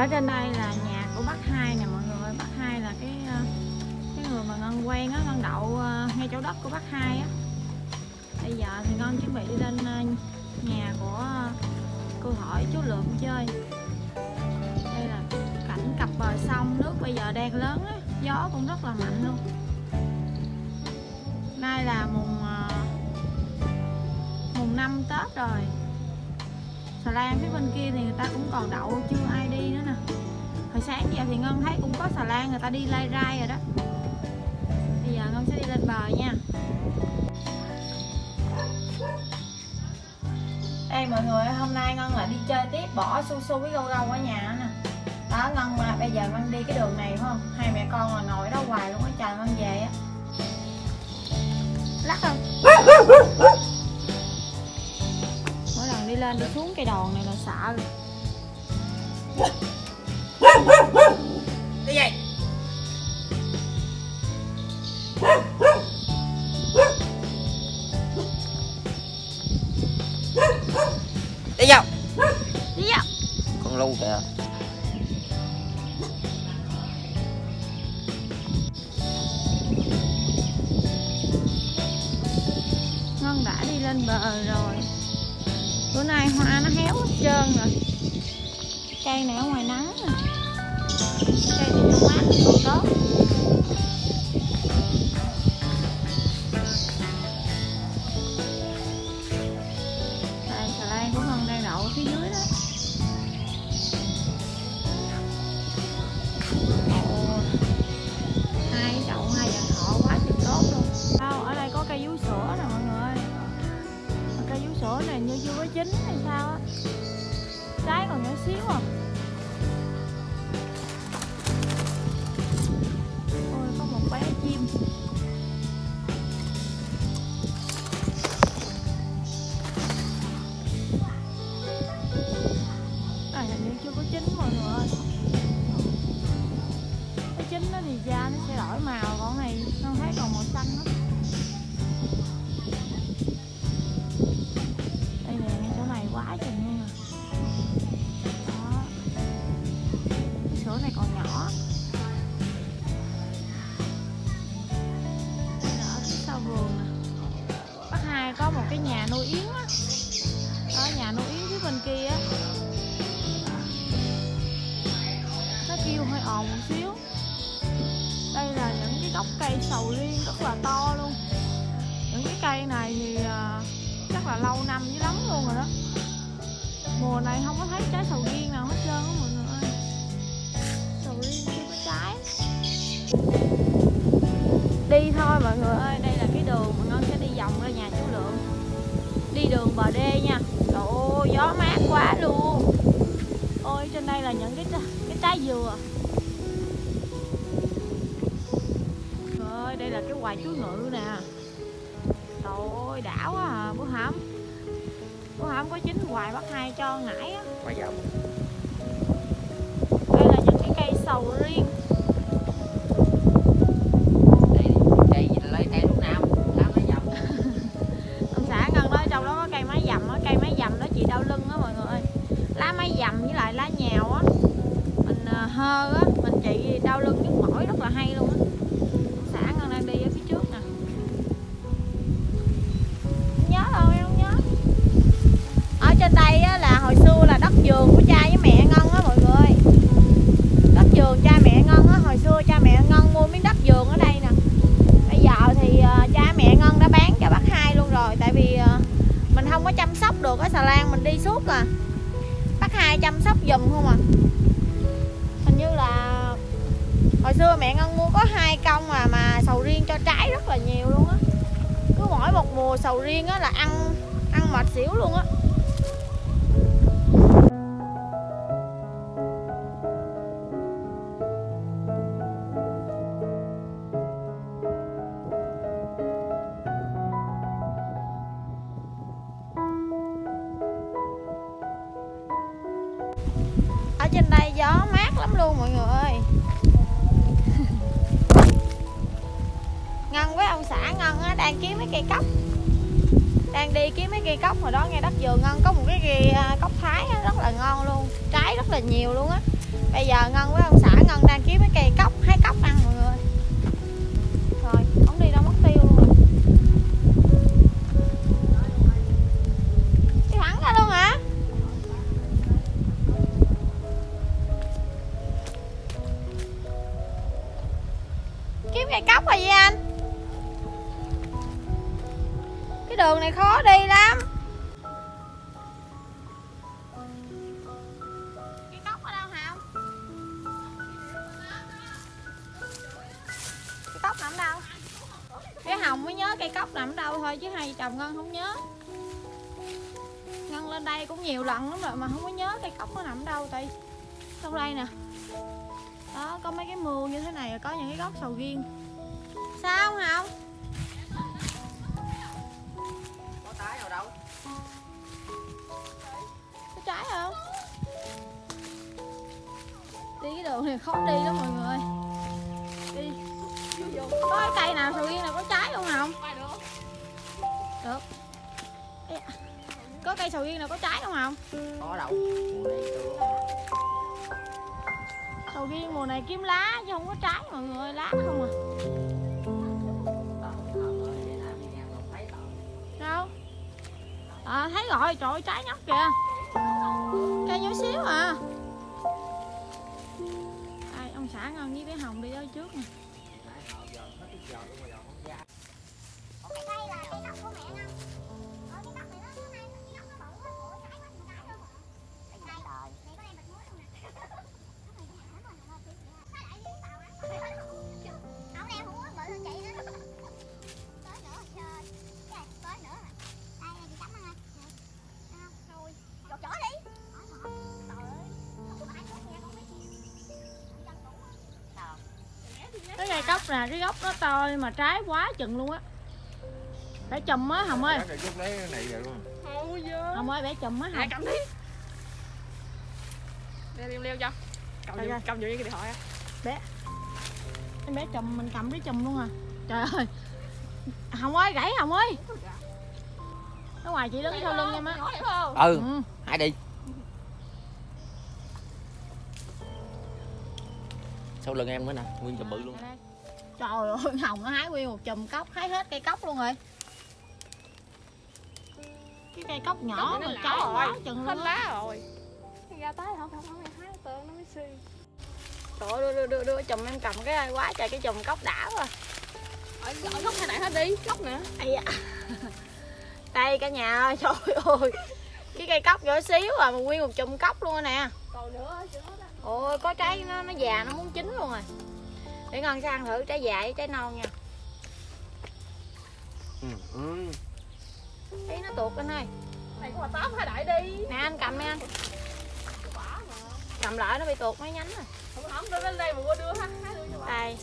Ở trên đây là nhà của bác Hai nè mọi người. Bác Hai là cái người mà Ngân quen á, Ngân đậu ngay chỗ đất của bác Hai á. Bây giờ thì Ngân chuẩn bị đi lên nhà của cô Hỏi chú Lượm chơi. Đây là cảnh cặp bờ sông, nước bây giờ đang lớn á, gió cũng rất là mạnh luôn. Nay là mùng 5 Tết rồi. Xà lan phía bên kia thì người ta cũng còn đậu, chưa ai đi nữa nè. Hồi sáng giờ thì Ngân thấy cũng có xà lan người ta đi lai rai rồi đó. Bây giờ Ngân sẽ đi lên bờ nha. Đây mọi người, hôm nay Ngân lại đi chơi tiếp, bỏ su su với gâu gâu ở nhà nè. Đó Ngân mà bây giờ Ngân đi cái đường này phải không? Hai mẹ con là ngồi đó hoài luôn á, chờ Ngân về á. Lắc không? Mỗi lần đi lên đi xuống cây đòn này là sợ luôn. Đi vậy. Đi vào. Đi vào. Con lu kìa. Ngân đã đi lên bờ rồi. Bữa nay hoa nó héo hết trơn rồi. Cây này ở ngoài nắng nè. Cây thì nó mát thì còn tốt. Đây xà lan của Ngân đang đậu ở phía dưới đó. Hai chậu hai vàng thọ quá chừng tốt luôn. Đâu, ở đây có cây vú sữa nè mọi người. Cây vú sữa này như chưa có chín hay sao á. Trái còn nhỏ xíu à. Ôi có một bé chim. Này hình như chưa có chín mọi người ơi. Cái chín nó thì da nó sẽ đổi màu, còn này nó thấy còn màu xanh hết. Đây nè, ngay chỗ này quá chừng luôn nè. Đó. Cái sữa này còn nhỏ. Đây là ở phía sau vườn nè. Bác Hai có một cái nhà nuôi yến á. Đó, nhà nuôi yến phía bên kia á. Nó kêu hơi ồn một xíu. Đây là những cái gốc cây sầu riêng rất là to luôn. Những cái cây này thì chắc là lâu năm dữ lắm luôn rồi đó. Mùa này không có thấy trái sầu riêng nào hết trơn á mọi người ơi. Sầu riêng chưa có trái. Đi thôi mọi người ơi, đây là cái đường mà Ngân sẽ đi vòng ra nhà chú Lượng. Đi đường bờ đê nha. Trời ơi, gió mát quá luôn. Ôi trên đây là những cái trái dừa. Trời ơi, đây là cái hoài chuối ngự nè. Trời ơi, đã quá à. Bữa hổm có chín hoài bác Hai cho ngải á. Quá dòng. Đây là những cái cây sầu riêng. Cây gì lấy cây lúc nào lá máy dầm. Ông xã Ngân nói trong đó có cây máy dầm á. Cây máy dầm đó chị đau lưng á mọi người ơi. Lá máy dầm với lại lá nhào á, mình hơ á, mình trị đau lưng nhức mỏi rất là hay luôn á. Ông xã Ngân đang đi ở phía trước nè. Nhớ đâu em không nhớ. Ở trên đây á, là hồi xưa là đất vườn của cha với mẹ Ngân á mọi người. Đất vườn cha mẹ Ngân á, hồi xưa cha mẹ Ngân mua miếng đất vườn ở đây nè. Bây giờ thì cha mẹ Ngân đã bán cho bác Hai luôn rồi. Tại vì mình không có chăm sóc được cái xà lan mình đi suốt à. Bác Hai chăm sóc giùm không à. Hình như là hồi xưa mẹ Ngân mua có 2 công mà sầu riêng cho trái rất là nhiều luôn á. Cứ mỗi một mùa sầu riêng á là ăn mệt xỉu luôn á. Ở trên đây gió mát lắm luôn mọi người ơi. Ngân với ông xã Ngân á, đang kiếm mấy cây cóc. Đang đi kiếm mấy cây cóc, hồi đó ngay đất vườn Ngân có một cái cây cóc Thái á, rất là ngon luôn. Trái rất là nhiều luôn á. Bây giờ Ngân với ông xã Ngân đang kiếm cái cây cóc, hái cóc ăn mọi người. Rồi, không đi đâu mất tiêu luôn rồi. Đi thẳng ra luôn hả? Kiếm cây cóc rồi vậy anh? Cái đường này khó đi lắm. Cây cóc ở đâu Hồng? Cây cóc nằm đâu? Cái Hồng mới nhớ cây cóc nằm đâu thôi chứ hai chồng Ngân không nhớ. Ngân lên đây cũng nhiều lần lắm rồi mà không có nhớ cây cóc nó nằm đâu. Tại trong đây nè, đó có mấy cái mương như thế này, có những cái gốc sầu riêng. Sao không Hồng? Có trái nào đâu. Có trái không? Đi cái đường này khó đi lắm mọi người. Đi. Có cái cây nào sầu riêng nào có trái không Hồng? Được. Có cây sầu riêng nào có trái không Hồng? Có đâu. Mùa này chưa. Sầu riêng mùa này kiếm lá chứ không có trái mọi người, lá không à. Đâu? À, thấy rồi, trời ơi, trái nhóc kìa. Cây nhỏ xíu à. Đây, ông xã Ngân với bé Hồng đi đó trước nè. Cái cây cóc nè, cái gốc nó to nhưng mà trái quá chừng luôn á. Bẻ chùm á Hồng ơi. Hồng ơi, bẻ chùm á Hồng. Cầm đi. Leo cho. Cầm vô cái điện thoại á. Bé. Em bé chùm, mình cầm cái chùm luôn à. Trời ơi. Hồng ơi, gãy Hồng ơi. Ở ngoài chị đứng sau lưng em á. Ừ. Hãy đi. Sau lưng em nữa nè, nguyên chùm bự luôn. Trời ơi, Hồng nó hái nguyên một chùm cóc, hái hết cây cóc luôn rồi. Cái cây cóc nhỏ mà trái quá chừng hết luôn lá á. rồi. Ra tới không hái tơ nó mới suy. Trời ơi, đưa chùm em cầm cái quá trời cái chùm cóc đã quá. Ở góc hai đại hết đi, góc nữa. Ây da. Đây cả nhà ơi, trời ơi. Cái cây cóc nhỏ xíu à mà nguyên một chùm cóc luôn rồi nè. Còn nữa chứ. Ôi có trái nó già, nó muốn chín luôn rồi. Để Ngân sẽ ăn thử trái già với trái non nha. Thấy nó tuột anh ơi. Này có quả 8 hai đại đi. Nè anh cầm đi anh. Cầm lại nó bị tuột mấy nhánh rồi. Không đưa lên đây mà qua đưa ha. Đây.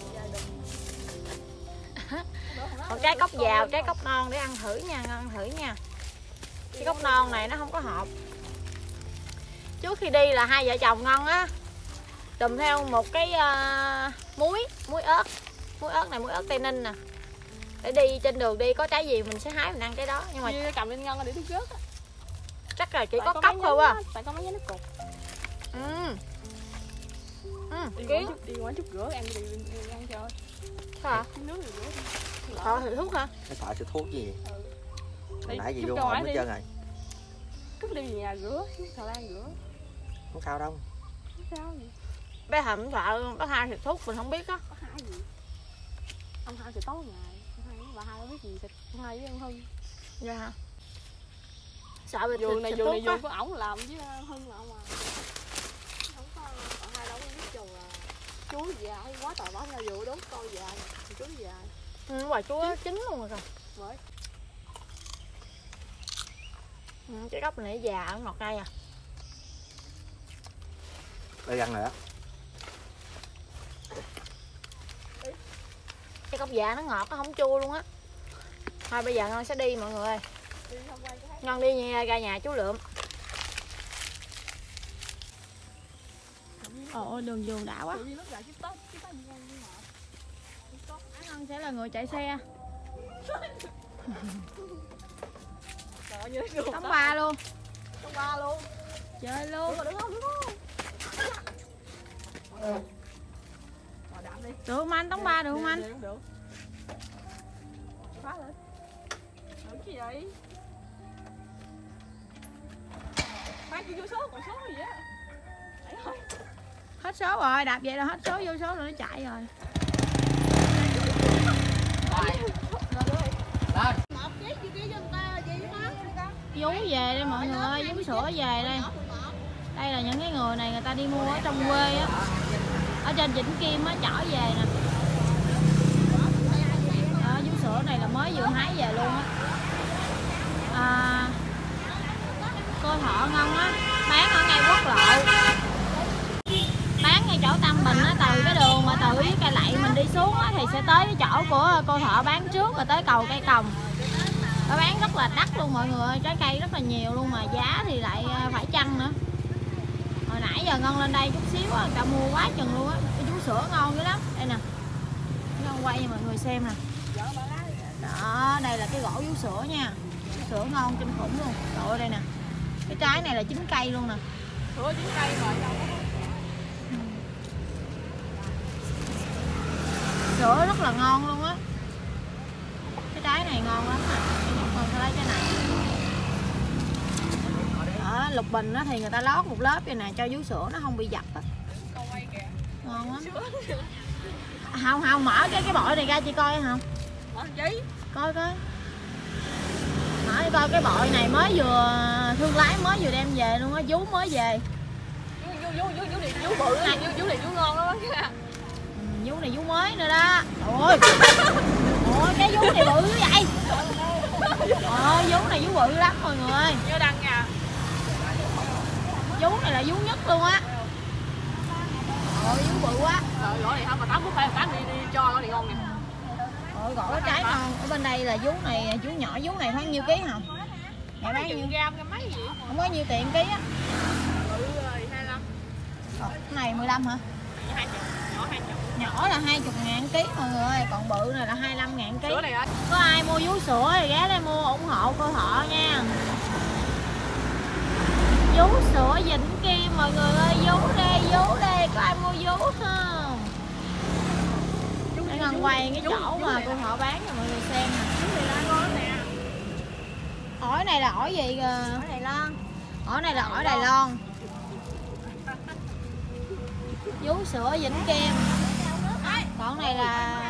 Còn trái cóc già, trái cóc non để ăn thử nha, Ngân ăn thử nha. Cái cóc non này nó không có hộp. Trước khi đi là hai vợ chồng Ngân á trùm theo một cái muối ớt. Muối ớt này, muối ớt Tây Ninh nè. Để đi trên đường đi có trái gì mình sẽ hái mình ăn trái đó. Nhưng mà cầm lên Ngân để tôi rớt á. chắc là chỉ có cóc thôi à. Tại có mấy nhánh nó cục. Đi quán chút rửa ăn đi ăn cho. sao Nước thì rửa. Thợ thử thuốc hả? Cái thợ sẽ thuốc gì? Đi, nãy gì vô hồn hết trơn rồi. Cúp đi về nhà rửa, xà lan rửa. Không sao đâu. Không sao gì. Bé Hầm sợ có hai thịt thuốc mình không biết á. Có hai gì? Ông hai thì tối ngày, bà hai không biết gì thịt hai với ông Hưng. Dạ hả? Sợ bị Vườn này thịt thuốc á. có ổng làm với Hưng là mà. Không có, bà hai đâu có biết chừng là chú già quá trời bó ra vụ đốt coi già, chú già. Quả chúa chín luôn rồi kìa. Mới. Cái gốc này già ở ngọt đây à. Đây ăn rồi đó. Cái gốc già nó ngọt, nó không chua luôn á. Thôi bây giờ Ngân sẽ đi mọi người ơi. Ngân đi ra nhà chú Lượm. Ồ đường vườn đã quá. Ngân sẽ là người chạy xe. Tắm ba luôn. Tắm ba luôn. Chơi luôn. Đứng không? Đạm đi. Được không anh? Tống 3 được không anh? Không được. Phá lên. Được cái gì? Phá chưa vô số, còn số gì á. Đấy thôi. Hết số rồi, đạp vậy là hết số, vô số rồi nó chạy rồi. Lên. Một ký gì kia cho người ta gì má. Vú về đây mọi người ơi, vú sữa về đây. Đây là những cái người này người ta đi mua ở trong quê á. Ở trên Vĩnh Kim á, chở về nè. Đó, vú sữa này là mới vừa hái về luôn á. Cô Thọ ngon á, bán ở ngay quốc lộ. Bán ngay chỗ Tam Bình á, từ cái đường mà từ cái cây Lậy mình đi xuống á, thì sẽ tới cái chỗ của cô Thọ bán trước rồi tới cầu Cây Còng. Nó bán rất là đắt luôn mọi người ơi, trái cây rất là nhiều luôn mà giá thì lại phải chăng nữa. Hồi nãy giờ Ngân lên đây chút xíu á, người ta mua quá chừng luôn á. Cái vú sữa ngon dữ lắm. Đây nè. Ngân quay cho mọi người xem nè. Đó, đây là cái gỗ vú sữa nha. Vú sữa ngon kinh khủng luôn. Trời ơi đây nè. Cái trái này là chín cây luôn nè. Sữa chín cây rồi đâu có. Sữa rất là ngon luôn á. Cái trái này ngon lắm nè. Còn sẽ lấy cái này. Đó, lục bình á thì người ta lót một lớp vậy nè cho vú sữa nó không bị dập á. Ngon lắm. Không mở cái bội này ra chị coi không? Mở giấy. Coi. Mở coi cái bội này mới vừa thương lái mới vừa đem về luôn á, vú mới về. Vú bự này, vú này vú ngon lắm á. Vú này vú mới nữa đó. Ôi. Ôi cái vú này bự dữ vậy. Ôi vú này vú bự lắm mọi người. Vô đăng nha. Vú này là vú nhất luôn á. Ôi vú bự quá. Rồi gỏi này không mà 8 phút phải 8 đi cho nó thì ngon nè. Ôi gỏi trái ngon. Ở bên đây là vú này, vú nhỏ vú này khoảng nhiêu ký hả? Mẹ bán nhiêu gram cái mấy gì? Không có nhiêu tiền ký á. Bự rồi 25. Cái này 15 hả? 20, nhỏ 20. Nhỏ là 20.000 ký mọi người ơi, còn bự này là 25.000 ký. Sữa này á. Có ai mua vú sữa thì ghé đây mua ủng hộ cô Thọ nha. Vú sữa Vĩnh Kim mọi người ơi, vú đây, có ai mua vú không? Để Ngân quay cái chỗ mà cô Thọ bán cho mọi người xem nè. Ổi này là ổi gì kìa? Ổi Đài Loan. Ổi này là ổi Đài Loan. Vú sữa Vĩnh Kim. Còn này là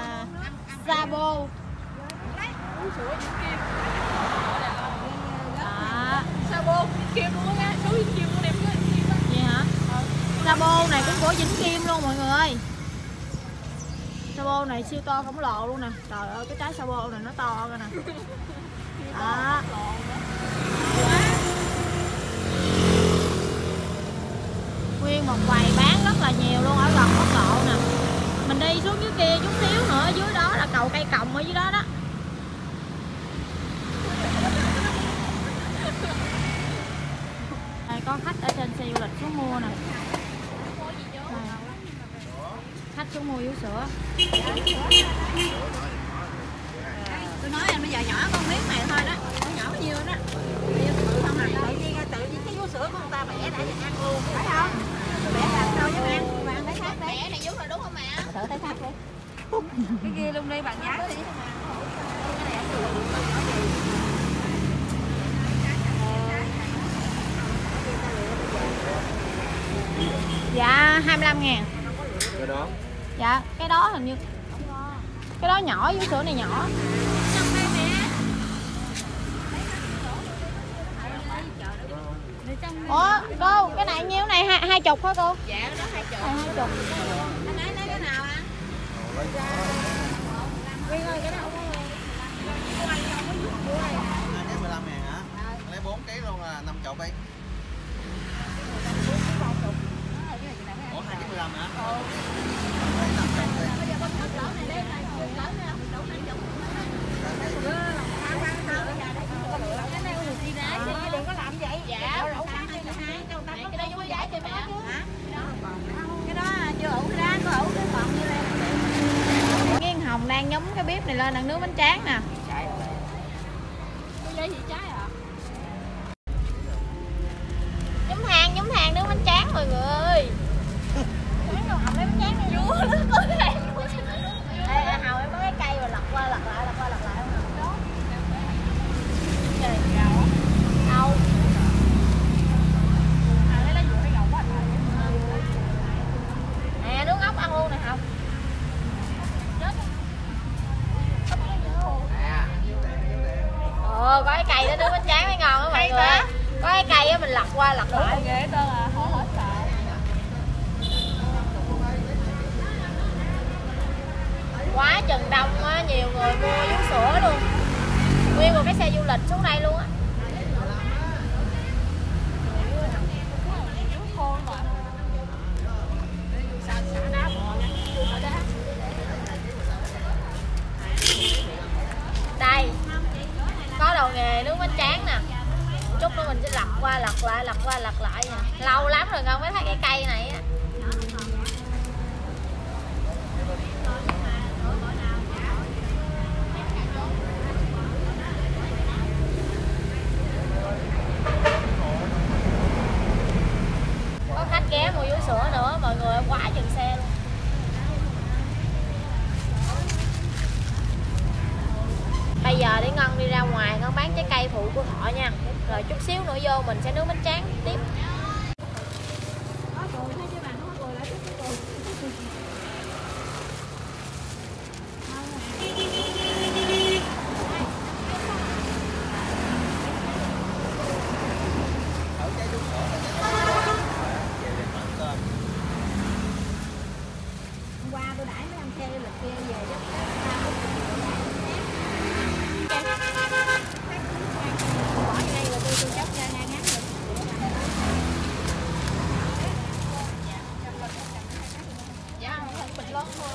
Sabo. Vú sữa Vĩnh Kim. Đó. Sabo Vĩnh Kim luôn á, sữa Vĩnh Kim luôn đẹp quá. Vậy hả? Sabo này cũng của Vĩnh Kim luôn mọi người ơi. Sabo này siêu to khổng lồ luôn nè. Trời ơi cái trái Sabo này nó to cơ nè. Đó. Nguyên một quầy bán rất là nhiều luôn ở gần quốc lộ nè. Mình đi xuống dưới kia chút xíu nữa, dưới đó là cầu Cây Còng ở dưới đó đó. Đây có khách ở trên xe du lịch xuống mua nè. Khách xuống mua vú sữa. Tôi nói anh bây giờ nhỏ con miếng này thôi đó, nhỏ nhiêu đó. Bự không à? Tự nhiên cái vú sữa của người ta bẻ đã được ăn luôn, phải không? Bẻ làm sao cho ăn? Mà ăn thấy khác đấy. Bẻ này vú rồi đúng không mẹ? Thử thấy khác đi. Cái kia luôn đi bằng giá đi. Cái này ăn được. Dạ 25.000. Cái đó. Dạ cái đó hình như cái đó nhỏ, vú sữa này nhỏ. Ủa cô cái này nhiêu này 20 hả cô? Dạ đó 20. 20. Anh lấy cái nào anh? Nguyên ơi cái đó không có Cái 15.000 hả? Lấy 4 kg luôn là 50 đi. Ủa 2 kg 15 hả? Lấy 50 đi. đừng có làm vậy. Dạ. Cái đó vui giải cho mẹ. Hả? Cái đó chưa ủ cái đá, có ủ cái còn như này. Cái Hồng đang nhúng cái bếp này lên đang nướng bánh tráng nè. Cái giấy gì trái à? Nhúng than nướng bánh tráng mọi người ơi. Hồng lấy cây đó nướng bánh tráng mới ngon đó mọi người. Có cái cây á mình lật qua lật lại. Ghê tên là họ hết xài. Quá chừng đông á, nhiều người mua vú sữa luôn. Nguyên một cái xe du lịch xuống đây luôn á. Đây có đầu nghề nướng bánh tráng nè. Chút nữa mình sẽ lật qua lật lại lật qua lật lại nè. Lâu lắm rồi con mới thấy cái cây này á. Có khách ghé mua vú sữa nữa mọi người, quá chừng xe luôn. Bây giờ để Ngân đi ra ngoài Ngân bán trái cây phụ của họ nha. Rồi chút xíu nữa vô mình sẽ nướng bánh tráng tiếp. Hôm qua tôi đãi mấy anh xe du lịch kia về đó. Bỏ vô đây rồi tôi chốc ra ngang ngắn rồi. Dạ, không bịch lớn thôi.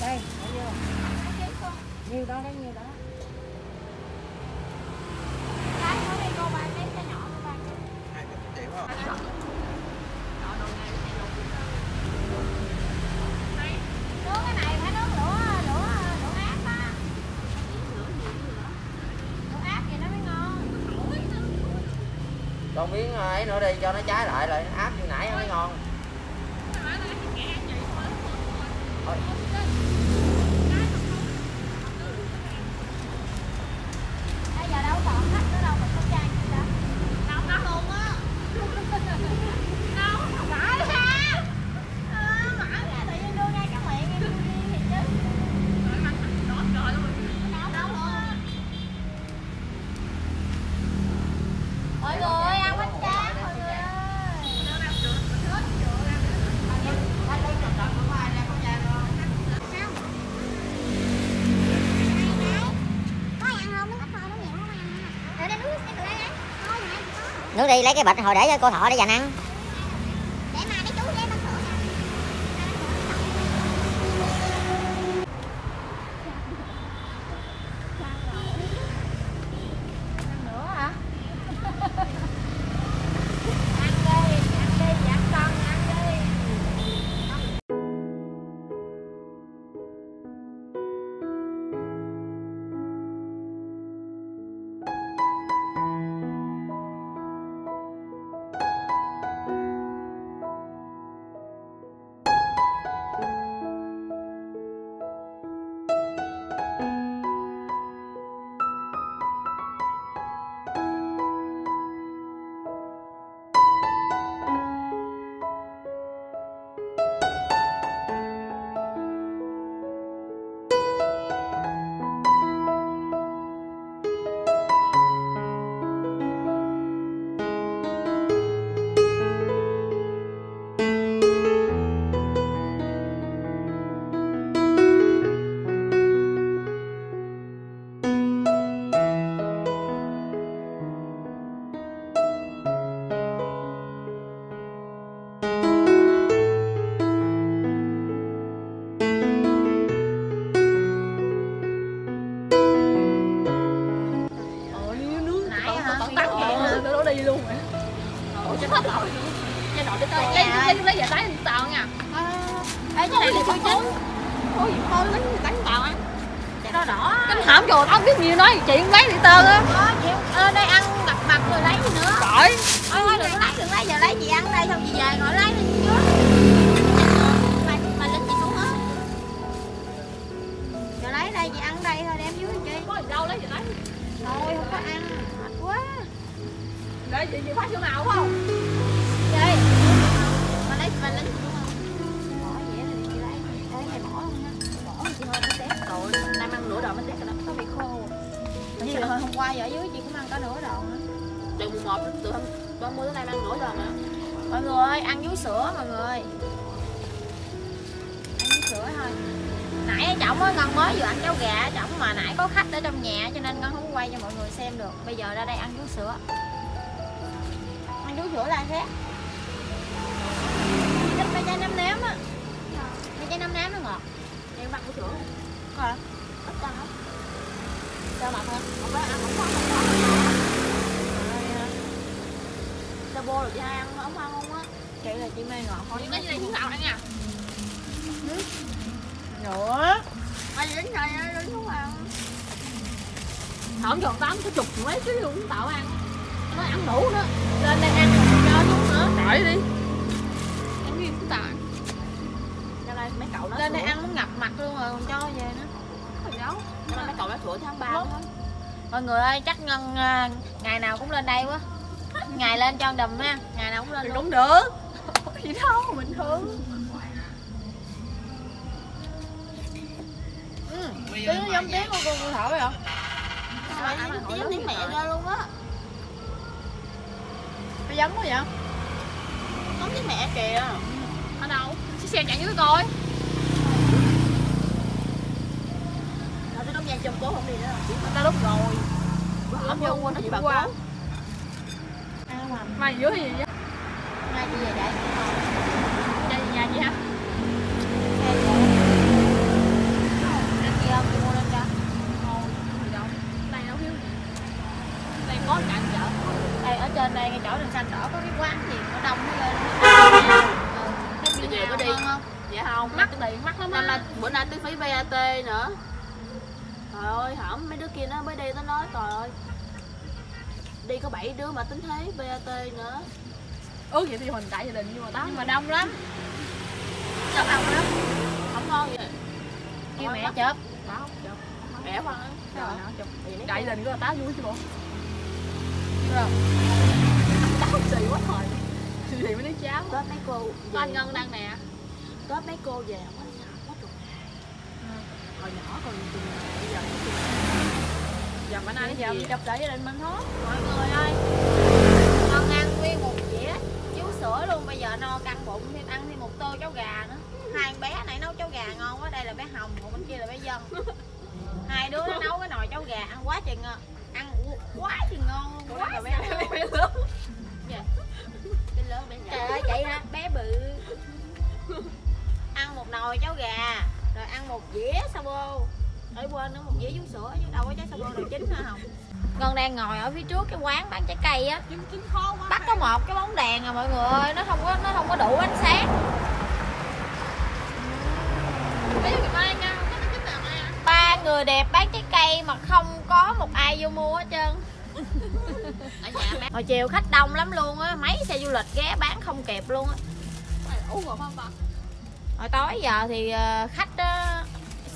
Đây, bỏ vô. Nhiêu đó, nhiêu đó. Cái nó đi cô bán cái nhỏ cô bán. 20 triệu không? Nướng cái này phải nướng lửa ác mà. Lửa ác thì nó mới ngon. Còn miếng ấy nữa đi cho nó cháy lại rồi áp như nãy mới ngon. Thôi. Bây giờ đâu còn khách nữa đâu mà có chai gì đó. Đâu đó luôn á. Đâu, mãi ra. Mã ra tự nhiên đưa ngay cái miệng em đi thì chứ. Đó trời luôn. Đâu luôn. Mọi người ăn bánh tráng mọi người ơi. Nước đi lấy cái bịch hồi để cho cô Thọ để dành ăn. Để mà mấy chú lấy bánh sữa nè. Ăn nữa hả? Ăn đi, dặn con ăn đi. đi luôn rồi. Ủa chết hết rồi. Nha nội đi tới lấy về lấy tàu nha. Ê, cái này là chưa chín. Ôi gì thôi lấy tàu ăn. Cái đó đỏ. Cái hỏng trời tao không biết nhiều nói chuyện lấy đi tơ á. Có chịu. Đây ăn mặt mặt rồi lấy gì nữa. Trời. Thôi đừng lấy giờ lấy gì ăn đây xong chị về ngồi lấy đi trước. Mày lên chị xuống hết. Giờ lấy đây chị ăn đây thôi đem dưới chị. Có gì đâu lấy gì lấy. Thôi không có ăn, mệt quá. Để chị phát chỗ nào không? Chị Chị hồi hôm qua ở dưới chị cũng ăn có nửa đòn nữa. Từ mùng 1 từ hôm 30 tới nay ăn nửa đòn mà. Mọi người ơi, ăn vú sữa mọi người. Ăn vú sữa thôi. Nãy Trọng á, Ngân mới vừa ăn cháo gà Trọng mà nãy có khách ở trong nhà cho nên Ngân không quay cho mọi người xem được. Bây giờ ra đây ăn vú sữa. Ăn vú sữa là ăn khác. Thích mấy trái nấm nếm á. Mấy trái nấm nếm nó ngọt. Em ăn vú sữa. Rồi. Ít ăn không? Sao mập hả? Không phải ăn không có. Sao bô rồi chị hai ăn không ăn không á? Chị là chị mê ngọt thôi. Chị nói như này cũng nào ăn nha. Nữa. Ai gì đến này đến không ăn. Thỏm tròn 8 có chục mấy ký luôn tạo ăn. Nó ăn đủ nữa. Lên đây ăn rồi cho luôn nữa. Đợi đi. Ăn gì cũng tạo. Cho nên mấy cậu nó Lên đây ăn muốn ngập mặt luôn rồi còn cho về nữa. Không đâu. Cho nên mấy cậu nó sữa tháng 3 thôi. Mọi người ơi, chắc Ngân ngày nào cũng lên đây quá. Ngày lên cho đùm ha, ngày nào cũng lên luôn. Cũng được. Gì đâu, bình thường. Tiếng nó giống tiếng của cô thở vậy hả? Nó giống tiếng mẹ ra luôn á. Nó giống quá vậy? Giống tiếng mẹ kìa. Ở đâu? Chiếc xe chạy dưới coi. Rồi tôi đóng gian trong cố không đi nữa. Người ta lúc rồi. Lắm vô quên nó chỉ bà cố. Mai dưới gì vậy? Mai chị về chạy. Chạy về nhà chị hả? Xe về. Ăn gì không? Chị mua lên cho. Thôi, gì đâu. Đây đâu thiếu gì. Đây có cạnh chợ. Đây ở trên đây ngay chỗ đèn xanh đỏ có cái quán gì nó đông nó lên. Chị về có đi không? Dạ không. Mắc tiền mắc lắm Năm á. nay bữa nay tôi phí VAT nữa. Trời ơi, hỏng mấy đứa kia nó mới đi nó nói trời ơi. Đi có 7 đứa mà tính thế VAT nữa. Ước vậy thì mình đại gia đình nhưng mà tao Nhưng mà đông lắm. Chọc ăn lắm. Không ngon vậy. Kêu mẹ chớp. tao chụp Mẹ khoan á. rồi nào chụp đại gia đình của tao vui chứ bộ Rồi. tao xì quá thời thì mới nói cháo Tết mấy cô về. anh Ngân đang nè Tết mấy cô về không có sao quá trời. Hồi nhỏ còn chừng bây giờ nó chừng. giờ bữa nay Giờ nó mình gì chụp lại gia đình mình thôi. Mọi người ơi. Con ăn nguyên một dĩa vú sữa luôn, bây giờ no căng bụng thêm ăn thêm một tô cháo gà nữa. Hai con bé này nấu cháo gà ngon quá, đây là bé Hồng, còn bên kia là bé Dân. Hai đứa nó nấu cái nồi cháo gà ăn quá trời ngon. Ăn quá trời ngon luôn. Quá bé lớn. Dạ. Bé lớn bé nhỏ. Trời ơi chị hả? Bé bự. Ăn một nồi cháo gà, rồi ăn một dĩa sabo. Ở quên nữa một dĩa vú sữa chứ đâu có trái sabo nào chín hả Hồng? Ngân đang ngồi ở phía trước cái quán bán trái cây á. Chín khó quá. Bắt có một cái bóng đèn à mọi người ơi, nó không có đủ ánh sáng. Bé cho mai nha, không có cái chín nào mai à. Ba người đẹp bán trái cây mà không có một ai vô mua hết trơn. Ở nhà bán. Hồi chiều khách đông lắm luôn á, mấy xe du lịch ghé bán không kịp luôn á. Uống rồi không bà? Hồi tối giờ thì khách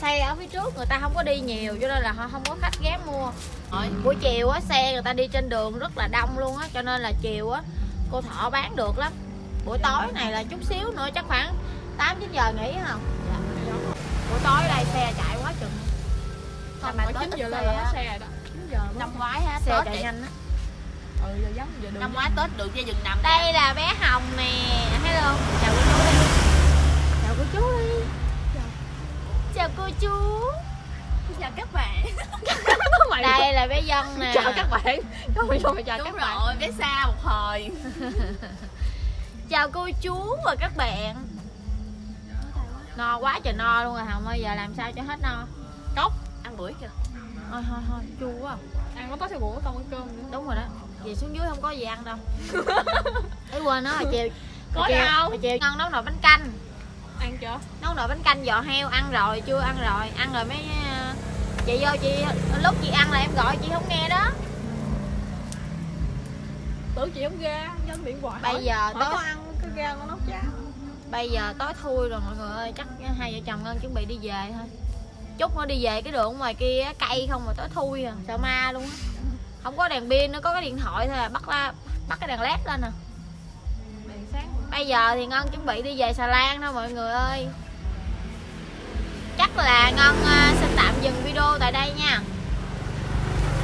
xe ở phía trước người ta không có đi nhiều cho nên là họ không có khách ghé mua. Buổi chiều á xe người ta đi trên đường rất là đông luôn á, cho nên là chiều á cô Thọ bán được lắm. Buổi tối này là chút xíu nữa chắc khoảng 8-9 giờ nghỉ không? Dạ. Buổi tối đây xe chạy quá chừng. không mà phải Tết 9 ít giờ lên xe là á. nó xe đó 9 giờ Năm ngoái ha, Xe Tết chạy chạy nhanh á. giờ giống giờ đường năm ngoái Tết được cho dừng nằm. Đây là bé Hồng nè, hello, chào cô chú đi. Chào cô chú đi. Chào cô chú. Chào các bạn. Đây là bé Dân nè. chào các bạn không phải chào Đúng các bạn rồi, bé xa một hồi. Chào cô chú và các bạn. No quá trời no luôn rồi Hồng ơi, giờ làm sao cho hết no? Cốc ăn bưởi kìa. Thôi chua quá. ăn có tối theo bụng không ăn cơm nữa Đúng rồi đó. Về xuống dưới không có gì ăn đâu. Ấy quên nó hồi chiều. Có hồi chiều, đâu. hồi chiều Ngân nấu nồi bánh canh. ăn chưa Nấu nồi bánh canh giò heo ăn rồi, chưa ăn rồi. Ăn rồi mới chị vô chị lúc chị ăn là em gọi chị không nghe đó. tưởng chị không ra nhân điện thoại Bây giờ hỏi tối có ăn cái ra nó nấu cháo Bây giờ tối thui rồi mọi người ơi, chắc hai vợ chồng Ngân chuẩn bị đi về thôi. Chút nữa đi về cái đường ngoài kia cây không mà tối thui à, sợ ma luôn á. Không có đèn pin nữa, có cái điện thoại thôi à, bắt cái đèn led lên nè. đèn sáng Bây giờ thì Ngân chuẩn bị đi về Xà Lan thôi mọi người ơi. Chắc là Ngân xin tạm dừng video tại đây nha.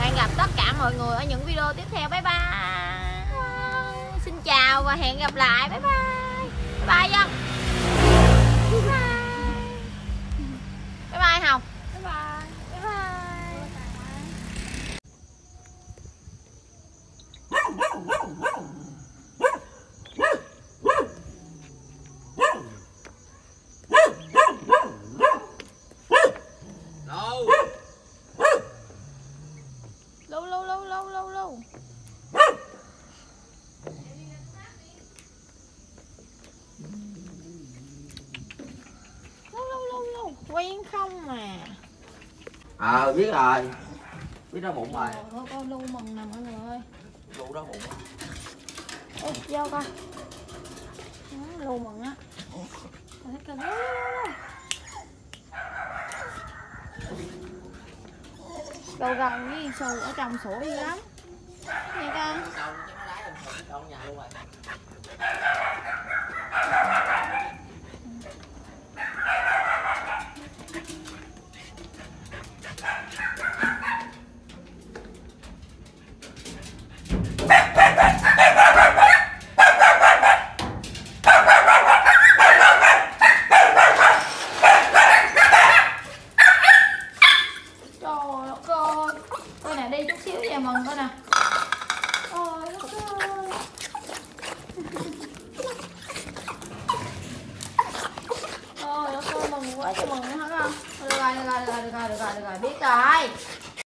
Hẹn hẹn gặp tất cả mọi người ở những video tiếp theo. Bye bye. Xin chào và hẹn gặp lại. Bye bye. Bye bye Dân. Bye bye. Bye bye Hồng. Bye bye. Bye bye. Lâu lâu lâu lâu lâu lâu. Quen không mà. Biết rồi. Biết đau bụng rồi. Con lưu mừng nè mọi người ơi. Lưu đau bụng. Ê, vô coi. Lưu mừng á. Đầu gần với sù ở trong sủa gì lắm. Nghe con. Đâu nhà luôn rồi. Coi nè, đi chút xíu về mừng coi nè. Ôi đất ơi. Ôi đất ơi, mừng quá chứ mừng nữa hả con. Được rồi, biết rồi.